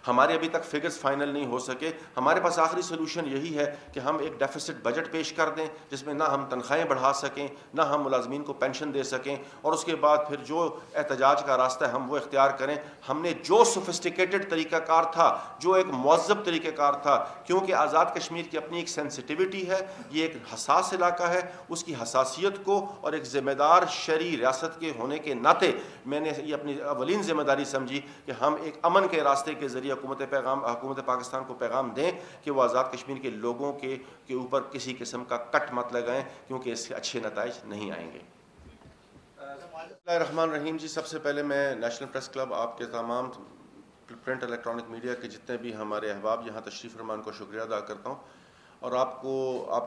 ہمارے ابھی تک فگرز فائنل نہیں ہو سکے. ہمارے پاس آخری سولوشن یہی ہے کہ ہم ایک ڈیفیسٹ بجٹ پیش کر دیں جس میں نہ ہم تنخواہیں بڑھا سکیں, نہ ہم ملازمین کو پینشن دے سکیں, اور اس کے بعد پھر جو احتجاج کا راستہ ہے ہم وہ اختیار کریں. ہم نے جو سوفسٹیکیٹڈ طریقہ کار تھا, جو ایک مہذب طریقہ کار تھا, کیونکہ آزاد کشمیر کی اپنی ایک سینسٹیوٹی ہے, یہ ایک حساس علاقہ ہے, اس کی حساسیت کو اور ایک ذمہ دار شرعی ریاست کے ہونے کے ناطے میں نے یہ اپنی اولین ذمہ داری سمجھی کہ ہم ایک امن کے راستے کے ذریعے حکومت پاکستان کو پیغام دیں کہ وہ آزاد کشمیر کے لوگوں کے اوپر کسی قسم کا کٹ مت لگائیں, کیونکہ اس سے اچھے نتائج نہیں آئیں گے. بسم اللہ الرحمن الرحیم. جی, سب سے پہلے میں نیشنل پریس کلب, آپ کے تمام پرنٹ الیکٹرانک میڈیا کے جتنے بھی ہمارے احباب یہاں تشریف فرمان کو شکریہ ادا کرتا ہوں, اور آپ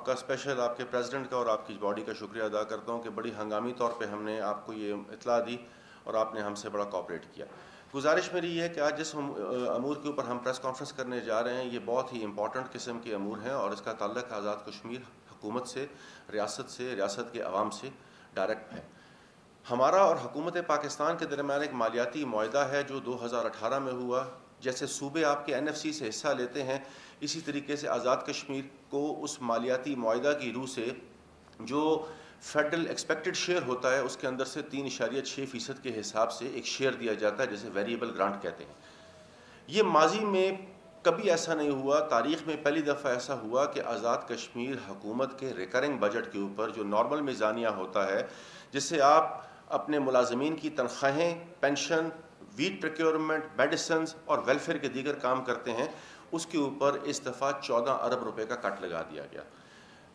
کا اسپیشل آپ کے پریزیڈنٹ کا اور آپ کی باڈی کا شکریہ ادا کرتا ہوں کہ بڑی ہنگامی طور پہ ہم نے آپ کو یہ اطلاع دی اور آپ نے ہم سے بڑا کوآپریٹ کیا. گزارش میری یہ ہے کہ آج جس امور کے اوپر ہم پریس کانفرنس کرنے جا رہے ہیں یہ بہت ہی امپورٹنٹ قسم کے امور ہیں, اور اس کا تعلق آزاد کشمیر حکومت سے, ریاست کے عوام سے ڈائریکٹ ہے. ہمارا اور حکومت پاکستان کے درمیان ایک مالیاتی معاہدہ ہے جو 2018 میں ہوا. جیسے صوبے آپ کے NFC سے حصہ لیتے ہیں, اسی طریقے سے آزاد کشمیر کو اس مالیاتی معاہدہ کی روح سے جو فیڈرل ایکسپیکٹڈ شیئر ہوتا ہے اس کے اندر سے 3.6% کے حساب سے ایک شیئر دیا جاتا ہے, جسے ویریبل گرانٹ کہتے ہیں. یہ ماضی میں کبھی ایسا نہیں ہوا, تاریخ میں پہلی دفعہ ایسا ہوا کہ آزاد کشمیر حکومت کے ریکرنگ بجٹ کے اوپر جو نارمل میزانیہ ہوتا ہے, جس سے آپ اپنے ملازمین کی تنخواہیں, پینشن, ویٹ پروکیورمنٹ, میڈیسنز اور ویلفیئر کے دیگر کام کرتے ہیں, اس کے اوپر اس دفعہ 14 ارب روپے کا کٹ لگا دیا گیا.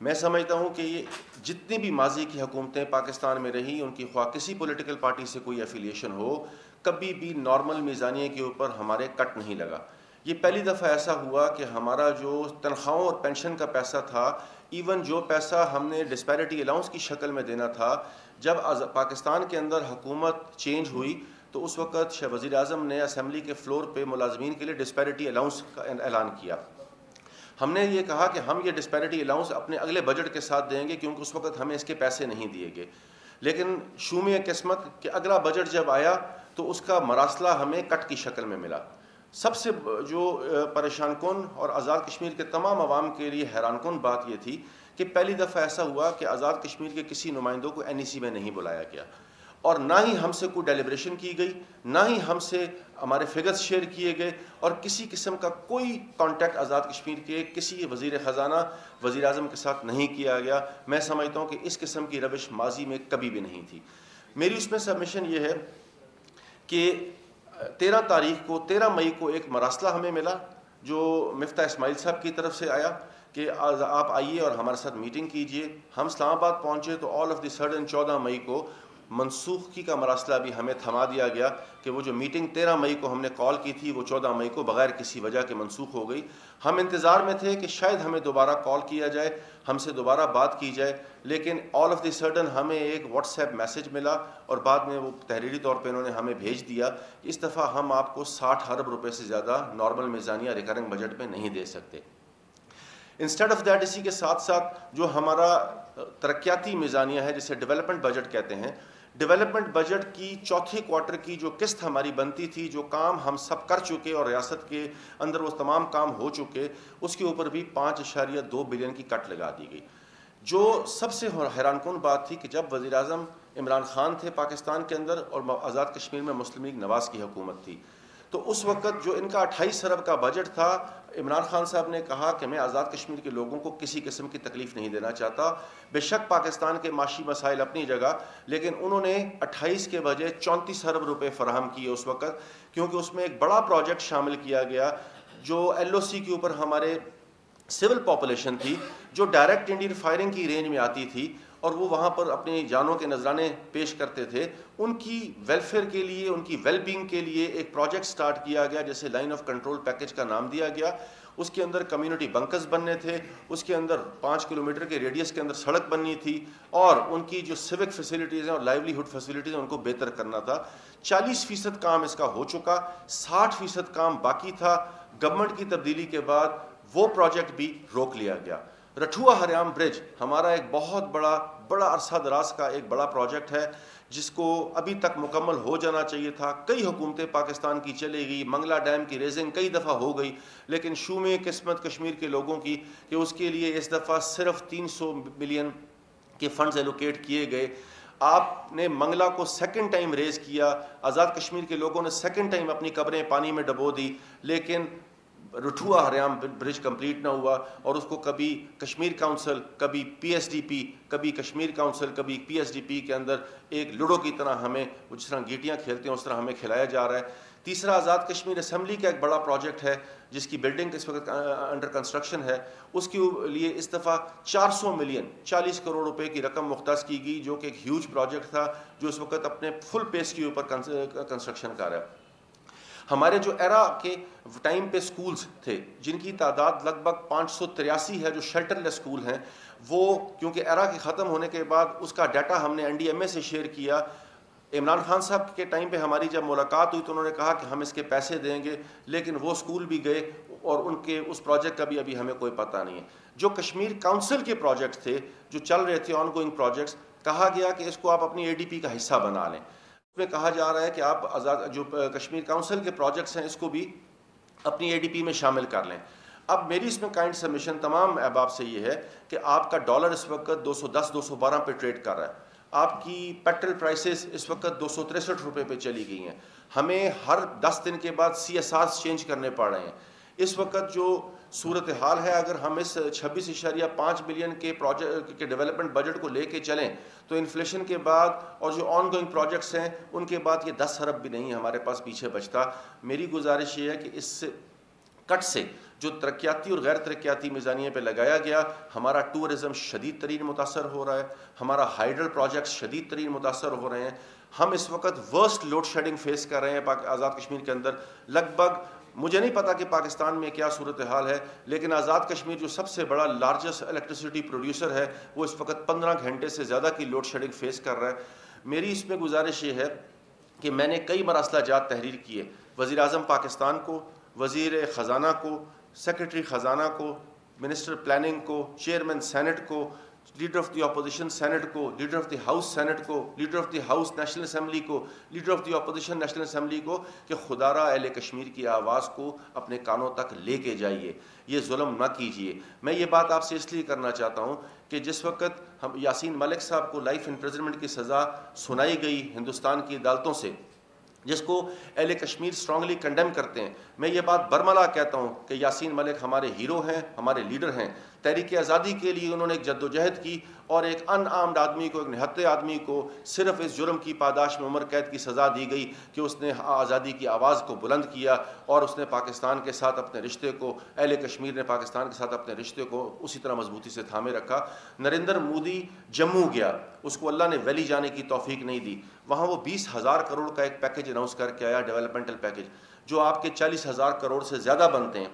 میں سمجھتا ہوں کہ یہ جتنی بھی ماضی کی حکومتیں پاکستان میں رہی, ان کی خواہ کسی پولیٹیکل پارٹی سے کوئی ایفیلیشن ہو, کبھی بھی نارمل میزانیے کے اوپر ہمارے کٹ نہیں لگا. یہ پہلی دفعہ ایسا ہوا کہ ہمارا جو تنخواہوں اور پینشن کا پیسہ تھا, ایون جو پیسہ ہم نے ڈسپیرٹی الاؤنس کی شکل میں دینا تھا, جب پاکستان کے اندر حکومت چینج ہوئی تو اس وقت وزیر اعظم نے اسمبلی کے فلور پہ ملازمین کے لیے ڈسپیرٹی الاؤنس کا اعلان کیا. ہم نے یہ کہا کہ ہم یہ ڈسپیرٹی الاؤنس اپنے اگلے بجٹ کے ساتھ دیں گے, کیونکہ اس وقت ہمیں اس کے پیسے نہیں دیے گئے. لیکن شوم قسمت کہ اگلا بجٹ جب آیا تو اس کا مراسلہ ہمیں کٹ کی شکل میں ملا. سب سے جو پریشان کن اور آزاد کشمیر کے تمام عوام کے لیے حیران کن بات یہ تھی کہ پہلی دفعہ ایسا ہوا کہ آزاد کشمیر کے کسی نمائندوں کو NEC میں نہیں بلایا گیا, اور نہ ہی ہم سے کوئی ڈیلیبریشن کی گئی, نہ ہی ہم سے ہمارے فگرز شیئر کیے گئے, اور کسی قسم کا کوئی کانٹیکٹ آزاد کشمیر کے کسی وزیر خزانہ, وزیر اعظم کے ساتھ نہیں کیا گیا. میں سمجھتا ہوں کہ اس قسم کی روش ماضی میں کبھی بھی نہیں تھی. میری اس میں سبمیشن یہ ہے کہ 13 مئی کو ایک مراسلہ ہمیں ملا جو مفتاح اسماعیل صاحب کی طرف سے آیا کہ آپ آئیے اور ہمارے ساتھ میٹنگ کیجئے. ہم اسلام آباد پہنچے تو آل آف دی سڈن 14 مئی کو منسوخی کا مراسلہ بھی ہمیں تھما دیا گیا کہ وہ جو میٹنگ 13 مئی کو ہم نے کال کی تھی وہ 14 مئی کو بغیر کسی وجہ کے منسوخ ہو گئی. ہم انتظار میں تھے کہ شاید ہمیں دوبارہ کال کیا جائے, ہم سے دوبارہ بات کی جائے, لیکن آل آف دی سڈن ہمیں ایک واٹس ایپ میسج ملا اور بعد میں وہ تحریری طور پہ انہوں نے ہمیں بھیج دیا کہ اس دفعہ ہم آپ کو 60 ارب روپے سے زیادہ نارمل میزانیہ ریکرنگ بجٹ میں نہیں دے سکتے. انسٹیڈ آف دیٹ, اسی کے ساتھ ساتھ جو ہمارا ترقیاتی میزانیہ ہے جسے ڈیولپمنٹ بجٹ کہتے ہیں, ڈیولپمنٹ بجٹ کی چوتھے کوارٹر کی جو قسط ہماری بنتی تھی, جو کام ہم سب کر چکے اور ریاست کے اندر وہ تمام کام ہو چکے, اس کے اوپر بھی 5.2 بلین کی کٹ لگا دی گئی. جو سب سے حیران کن بات تھی کہ جب وزیر اعظم عمران خان تھے پاکستان کے اندر اور آزاد کشمیر میں مسلم لیگ نواز کی حکومت تھی, تو اس وقت جو ان کا 28 ارب کا بجٹ تھا, عمران خان صاحب نے کہا کہ میں آزاد کشمیر کے لوگوں کو کسی قسم کی تکلیف نہیں دینا چاہتا. بے شک پاکستان کے معاشی مسائل اپنی جگہ, لیکن انہوں نے 28 کے بجائے 34 ارب روپے فراہم کیے اس وقت, کیونکہ اس میں ایک بڑا پروجیکٹ شامل کیا گیا جو LOC کے اوپر ہمارے سول پاپولیشن تھی جو ڈائریکٹ انڈین فائرنگ کی رینج میں آتی تھی اور وہ وہاں پر اپنی جانوں کے نذرانے پیش کرتے تھے. ان کی ویلفیئر کے لیے, ان کی ویل بینگ کے لیے ایک پروجیکٹ سٹارٹ کیا گیا جسے لائن آف کنٹرول پیکج کا نام دیا گیا. اس کے اندر کمیونٹی بنکرز بننے تھے, اس کے اندر 5 کلومیٹر کے ریڈیس کے اندر سڑک بننی تھی, اور ان کی جو سیوک فیسلٹیز ہیں اور لائیولیہڈ فیسلٹیز ہیں ان کو بہتر کرنا تھا. 40% کام اس کا ہو چکا, 60% کام باقی تھا. گورنمنٹ کی تبدیلی کے بعد وہ پروجیکٹ بھی روک لیا گیا. رٹھوا ہریام برج ہمارا ایک بہت بڑا عرصہ دراز کا ایک بڑا پروجیکٹ ہے جس کو ابھی تک مکمل ہو جانا چاہیے تھا. کئی حکومتیں پاکستان کی چلے گئی, منگلا ڈیم کی ریزنگ کئی دفعہ ہو گئی, لیکن شوم قسمت کشمیر کے لوگوں کی کہ اس کے لیے اس دفعہ صرف 300 ملین کے فنڈز ایلوکیٹ کیے گئے. آپ نے منگلا کو سیکنڈ ٹائم ریز کیا, آزاد کشمیر کے لوگوں نے سیکنڈ ٹائم اپنی قبریں پانی میں ڈبو دی, لیکن رٹھوا ہریام برج کمپلیٹ نہ ہوا, اور اس کو کبھی کشمیر کونسل, کبھی پی ایس ڈی پی, کبھی کشمیر کونسل, کبھی پی ایس ڈی پی کے اندر ایک لوڈو کی طرح ہمیں جس طرح گیٹیاں کھیلتے ہیں اس طرح ہمیں کھلایا جا رہا ہے. تیسرا آزاد کشمیر اسمبلی کا ایک بڑا پروجیکٹ ہے جس کی بلڈنگ اس وقت انڈر کنسٹرکشن ہے. اس کے لیے اس دفعہ 400 ملین 40 کروڑ روپے کی رقم مختص کی گئی, جو کہ ایک ہیوج پروجیکٹ تھا جو اس وقت اپنے فل پیس کے اوپر کنسٹرکشن کر رہا ہے. ہمارے جو ایرا کے ٹائم پہ سکولز تھے جن کی تعداد لگ بھگ 583 ہے جو شیلٹر لیس سکول ہیں, وہ کیونکہ ایرا کے ختم ہونے کے بعد اس کا ڈیٹا ہم نے این ڈی ایم اے سے شیئر کیا. عمران خان صاحب کے ٹائم پہ ہماری جب ملاقات ہوئی تو انہوں نے کہا کہ ہم اس کے پیسے دیں گے, لیکن وہ سکول بھی گئے اور ان کے اس پروجیکٹ کا بھی ابھی ہمیں کوئی پتہ نہیں ہے. جو کشمیر کونسل کے پروجیکٹ تھے جو چل رہے تھے آن گوئنگ پروجیکٹس, کہا گیا کہ اس کو آپ اپنی اے ڈی پی کا حصہ بنا لیں. اس میں کہا جا رہا ہے کہ آپ جو کشمیر کونسل کے پروجیکٹس ہیں اس کو بھی اپنی اے ڈی پی میں شامل کر لیں. اب میری اس میں کائنڈ سبمیشن تمام احباب سے یہ ہے کہ آپ کا ڈالر اس وقت 210-212 پہ ٹریڈ کر رہا ہے, آپ کی پیٹرول پرائسز اس وقت 263 روپے پہ چلی گئی ہیں, ہمیں ہر 10 دن کے بعد سی ایس آر چینج کرنے پڑ رہے ہیں. اس وقت جو صورتحال ہے, اگر ہم اس 26.5 بلین کے پروجیکٹ کے ڈیولپمنٹ بجٹ کو لے کے چلیں تو انفلیشن کے بعد اور جو آن گوئنگ پروجیکٹس ہیں ان کے بعد یہ 10 ارب بھی نہیں ہمارے پاس پیچھے بچتا. میری گزارش یہ ہے کہ اس کٹ سے جو ترقیاتی اور غیر ترقیاتی میزانیے پہ لگایا گیا, ہمارا ٹورزم شدید ترین متاثر ہو رہا ہے, ہمارا ہائیڈل پروجیکٹس شدید ترین متاثر ہو رہے ہیں. ہم اس وقت ورسٹ لوڈ شیڈنگ فیس کر رہے ہیں آزاد کشمیر کے اندر. لگ بھگ مجھے نہیں پتا کہ پاکستان میں کیا صورتحال ہے, لیکن آزاد کشمیر جو سب سے بڑا لارجسٹ الیکٹریسٹی پروڈیوسر ہے وہ اس وقت 15 گھنٹے سے زیادہ کی لوڈ شیڈنگ فیس کر رہا ہے. میری اس میں گزارش یہ ہے کہ میں نے کئی مراسلہ جات تحریر کیے, وزیر اعظم پاکستان کو, وزیر خزانہ کو, سیکرٹری خزانہ کو, منسٹر پلاننگ کو, چیئرمین سینٹ کو, leader of the opposition senate کو, leader of the house senate کو, leader of the house national assembly کو, leader of the opposition national assembly کو کہ خدا را اہل کشمیر کی آواز کو اپنے کانوں تک لے کے جائیے, یہ ظلم نہ کیجیے. میں یہ بات آپ سے اس لیے کرنا چاہتا ہوں کہ جس وقت ہم یاسین ملک صاحب کو لائف امپریزنمنٹ کی سزا سنائی گئی ہندوستان کی عدالتوں سے, جس کو اہل کشمیر اسٹرانگلی کنڈیم کرتے ہیں, میں یہ بات برملا کہتا ہوں کہ یاسین ملک ہمارے ہیرو ہیں, ہمارے لیڈر ہیں. تحریک آزادی کے لیے انہوں نے ایک جدوجہد کی اور ایک ان آرمڈ آدمی کو, ایک نہتے آدمی کو صرف اس جرم کی پاداش میں عمر قید کی سزا دی گئی کہ اس نے آزادی کی آواز کو بلند کیا اور اس نے پاکستان کے ساتھ اپنے رشتے کو, اہل کشمیر نے پاکستان کے ساتھ اپنے رشتے کو اسی طرح مضبوطی سے تھامے رکھا. نریندر مودی جموں گیا, اس کو اللہ نے ویلی جانے کی توفیق نہیں دی, وہاں وہ 20,000 کروڑ کا ایک پیکج اناؤنس کر کے آیا, ڈیولپمنٹل پیکج, جو آپ کے 40,000 کروڑ سے زیادہ بنتے ہیں.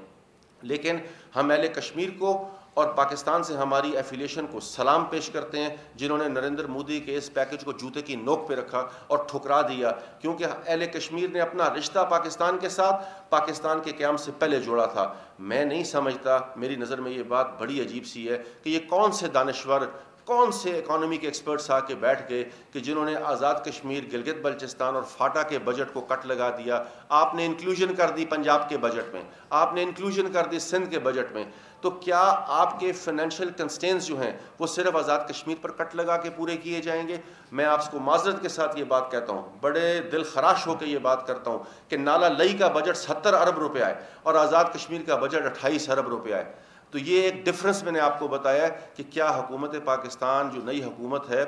لیکن ہم اہل کشمیر کو اور پاکستان سے ہماری ایفیلیشن کو سلام پیش کرتے ہیں جنہوں نے نریندر مودی کے اس پیکج کو جوتے کی نوک پہ رکھا اور ٹھکرا دیا, کیونکہ اہل کشمیر نے اپنا رشتہ پاکستان کے ساتھ پاکستان کے قیام سے پہلے جوڑا تھا. میں نہیں سمجھتا, میری نظر میں یہ بات بڑی عجیب سی ہے کہ یہ کون سے دانشور, کون سے اکانومی کے ایکسپرٹس آ کے بیٹھ گئے کہ جنہوں نے آزاد کشمیر, گلگت بلچستان اور فاٹا کے بجٹ کو کٹ لگا دیا. آپ نے انکلوژن کر دی پنجاب کے بجٹ میں, آپ نے انکلوژن کر دی سندھ کے بجٹ میں, تو کیا آپ کے فائنینشیل کنسٹینس جو ہیں وہ صرف آزاد کشمیر پر کٹ لگا کے پورے کیے جائیں گے؟ میں آپ کو معذرت کے ساتھ یہ بات کہتا ہوں, بڑے دل خراش ہو کے یہ بات کرتا ہوں کہ نالا لئی کا بجٹ 70 ارب روپے آئے اور آزاد کشمیر کا بجٹ 28 ارب روپے آئے. تو یہ ایک ڈفرنس میں نے آپ کو بتایا کہ کیا حکومت پاکستان جو نئی حکومت ہے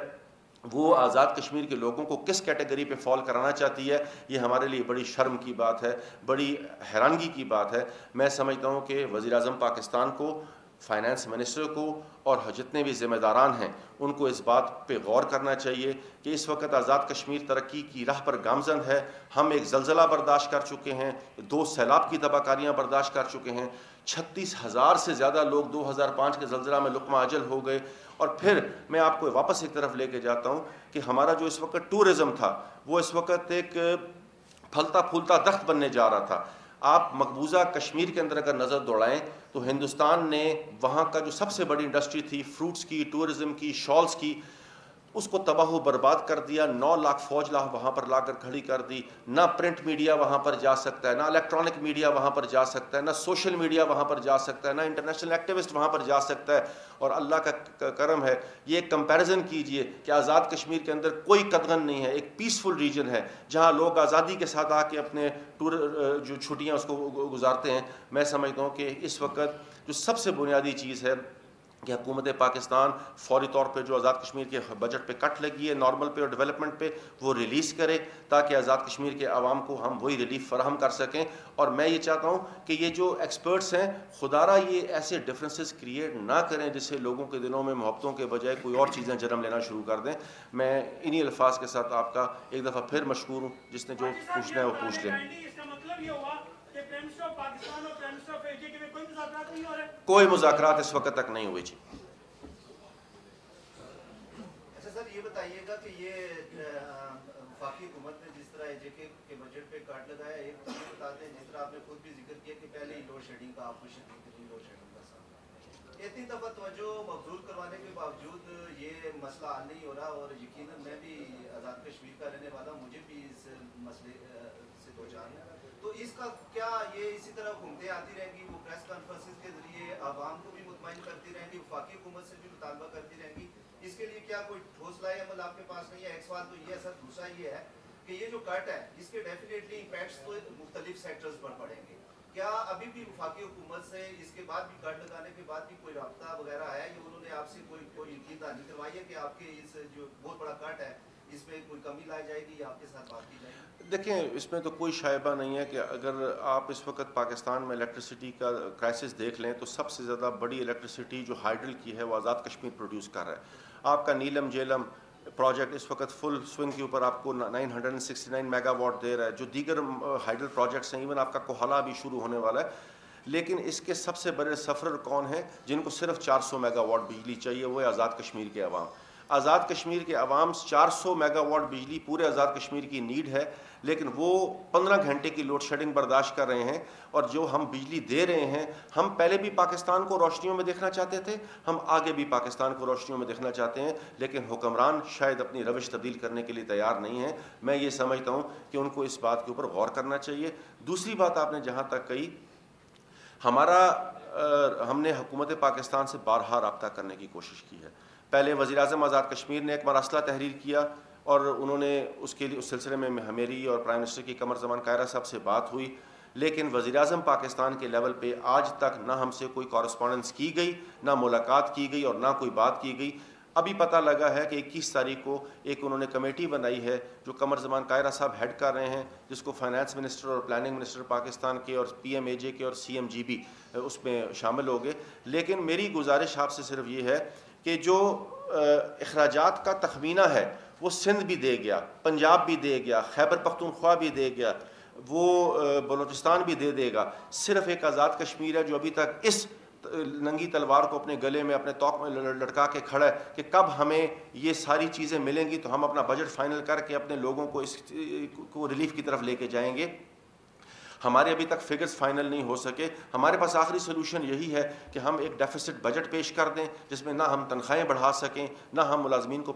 وہ آزاد کشمیر کے لوگوں کو کس کیٹیگری پہ فال کرانا چاہتی ہے. یہ ہمارے لیے بڑی شرم کی بات ہے, بڑی حیرانگی کی بات ہے. میں سمجھتا ہوں کہ وزیر اعظم پاکستان کو, فائنانس منسٹر کو اور جتنے بھی ذمہ داران ہیں ان کو اس بات پہ غور کرنا چاہیے کہ اس وقت آزاد کشمیر ترقی کی راہ پر گامزن ہے. ہم ایک زلزلہ برداشت کر چکے ہیں, 2 سیلاب کی تباہ کاریاں برداشت کر چکے ہیں, 36,000 سے زیادہ لوگ 2005 کے زلزلہ میں لقمہ اجل ہو گئے. اور پھر میں آپ کو واپس ایک طرف لے کے جاتا ہوں کہ ہمارا جو اس وقت ٹورزم تھا وہ اس وقت ایک پھلتا پھولتا درخت بننے جا رہا تھا. آپ مقبوضہ کشمیر کے اندر اگر نظر دوڑائیں تو ہندوستان نے وہاں کا جو سب سے بڑی انڈسٹری تھی فروٹس کی، ٹورزم کی، شالز کی، اس کو تباہ و برباد کر دیا. 9 لاکھ فوج وہاں پر لا کر کھڑی کر دی. نہ پرنٹ میڈیا وہاں پر جا سکتا ہے، نہ الیکٹرانک میڈیا وہاں پر جا سکتا ہے، نہ سوشل میڈیا وہاں پر جا سکتا ہے، نہ انٹرنیشنل ایکٹیوسٹ وہاں پر جا سکتا ہے. اور اللہ کا کرم ہے، یہ ایک کمپیریزن کیجئے کہ آزاد کشمیر کے اندر کوئی قدغن نہیں ہے، ایک پیسفل ریجن ہے جہاں لوگ آزادی کے ساتھ آ کے اپنے ٹور جو چھٹیاں اس کو گزارتے ہیں. میں سمجھتا ہوں کہ اس وقت جو سب سے بنیادی چیز ہے کہ حکومت پاکستان فوری طور پہ جو آزاد کشمیر کے بجٹ پہ کٹ لگی ہے نارمل پہ اور ڈیولپمنٹ پہ، وہ ریلیز کرے تاکہ آزاد کشمیر کے عوام کو ہم وہی ریلیف فراہم کر سکیں. اور میں یہ چاہتا ہوں کہ یہ جو ایکسپرٹس ہیں خدا را یہ ایسے ڈفرینسز کریٹ نہ کریں جس سے لوگوں کے دلوں میں محبتوں کے بجائے کوئی اور چیزیں جنم لینا شروع کر دیں. میں انہی الفاظ کے ساتھ آپ کا ایک دفعہ پھر مشکور ہوں. جس نے جو پوچھنا ہے وہ پوچھ لیں. کوئی مذاکرات اس وقت تک نہیں ہوئے. جی اچھا سر، یہ بتائیے گا کہ یہ وفاقی حکومت نے جس طرح جے کے بجٹ پہ کاٹ لگایا، ایک تو یہ بتاتے ہیں جس طرح آپ نے خود بھی ذکر کیا کہ پہلے ہی لوڈ شیڈنگ کا آپ کو شدید لوڈ شیڈنگ کا سامنا، اتنی دفعہ توجہ مبذول کروانے کے باوجود یہ مسئلہ حل نہیں ہو رہا. اور یقیناً میں بھی آزاد کشمیر کا رہنے والا ہوں، مجھے بھی اس مسئلے سے دو چار ہے. تو اس کا کیا یہ اسی طرح گھومتے آتی رہیں گی، وہ پریس کانفرنسز کے ذریعے عوام کو بھی مطمئن کرتی رہیں گی، وفاقی حکومت سے بھی مطالبہ کرتی رہیں گی؟ اس کے لیے کیا کوئی ٹھوس لائے عمل آپ کے پاس نہیں ہے؟ ایک سوال تو یہ ہے سر. دوسرا یہ ہے کہ یہ جو کٹ ہے اس کے ڈیفینیٹلی امپیکٹس تو مختلف سیکٹرز پر پڑیں گے. کیا ابھی بھی وفاقی حکومت سے اس کے بعد بھی کٹ لگانے کے بعد بھی کوئی رابطہ وغیرہ ہے، یا انہوں نے آپ سے کوئی یقین دہانی کروائی ہے کہ آپ کے اس جو بہت بڑا کٹ ہے اس میں کوئی کمی لائی جائے گی یا آپ کے ساتھ بات کی جائے گی؟ دیکھیں، اس میں تو کوئی شائبہ نہیں ہے کہ اگر آپ اس وقت پاکستان میں الیکٹریسٹی کا کرائسس دیکھ لیں تو سب سے زیادہ بڑی الیکٹریسٹی جو ہائیڈل کی ہے وہ آزاد کشمیر پروڈیوس کر رہا ہے. آپ کا نیلم جیلم پروجیکٹ اس وقت فل سوئنگ کے اوپر آپ کو 969 میگا واٹ دے رہا ہے. جو دیگر ہائیڈل پروجیکٹس ہیں، ایون آپ کا کوہلا بھی شروع ہونے والا ہے. لیکن اس کے سب سے بڑے سفرر کون ہیں جن کو صرف 400 میگا واٹ بجلی چاہیے؟ وہ ہے آزاد کشمیر کے عوام. آزاد کشمیر کے عوام 400 میگا واٹ بجلی پورے آزاد کشمیر کی نیڈ ہے، لیکن وہ 15 گھنٹے کی لوڈ شیڈنگ برداشت کر رہے ہیں. اور جو ہم بجلی دے رہے ہیں، ہم پہلے بھی پاکستان کو روشنیوں میں دیکھنا چاہتے تھے، ہم آگے بھی پاکستان کو روشنیوں میں دیکھنا چاہتے ہیں، لیکن حکمران شاید اپنی روش تبدیل کرنے کے لیے تیار نہیں ہیں. میں یہ سمجھتا ہوں کہ ان کو اس بات کے اوپر غور کرنا چاہیے. دوسری بات آپ نے جہاں تک کہی، ہم نے حکومت پاکستان سے بارہا رابطہ کرنے کی کوشش کی ہے. پہلے وزیر اعظم آزاد کشمیر نے ایک مراسلہ تحریر کیا اور انہوں نے اس کے لیے اس سلسلے میں میری اور پرائم منسٹر کی قمر زمان کائرہ صاحب سے بات ہوئی. لیکن وزیر اعظم پاکستان کے لیول پہ آج تک نہ ہم سے کوئی کورسپونڈنس کی گئی، نہ ملاقات کی گئی اور نہ کوئی بات کی گئی. ابھی پتہ لگا ہے کہ 21 تاریخ کو ایک انہوں نے کمیٹی بنائی ہے جو قمر زمان کائرہ صاحب ہیڈ کر رہے ہیں، جس کو فائنانس منسٹر اور پلاننگ منسٹر پاکستان کے اور پی ایم اے جے کے اور سی ایم جی بھی اس میں شامل ہو گئے. لیکن میری گزارش آپ سے صرف یہ ہے کہ جو اخراجات کا تخمینہ ہے وہ سندھ بھی دے گیا، پنجاب بھی دے گیا، خیبر پختونخوا بھی دے گیا، وہ بلوچستان بھی دے گا. صرف ایک آزاد کشمیر ہے جو ابھی تک اس ننگی تلوار کو اپنے گلے میں اپنے توق میں لٹکا کے کھڑا ہے کہ کب ہمیں یہ ساری چیزیں ملیں گی تو ہم اپنا بجٹ فائنل کر کے اپنے لوگوں کو اس کو ریلیف کی طرف لے کے جائیں گے. ہمارے ابھی تک فگرز فائنل نہیں ہو سکے. ہمارے پاس آخری سلوشن یہی ہے کہ ہم ایک ڈیفیسٹ بجٹ پیش کر دیں جس میں نہ ہم تنخواہیں بڑھا سکیں، نہ ہم ملازمین کو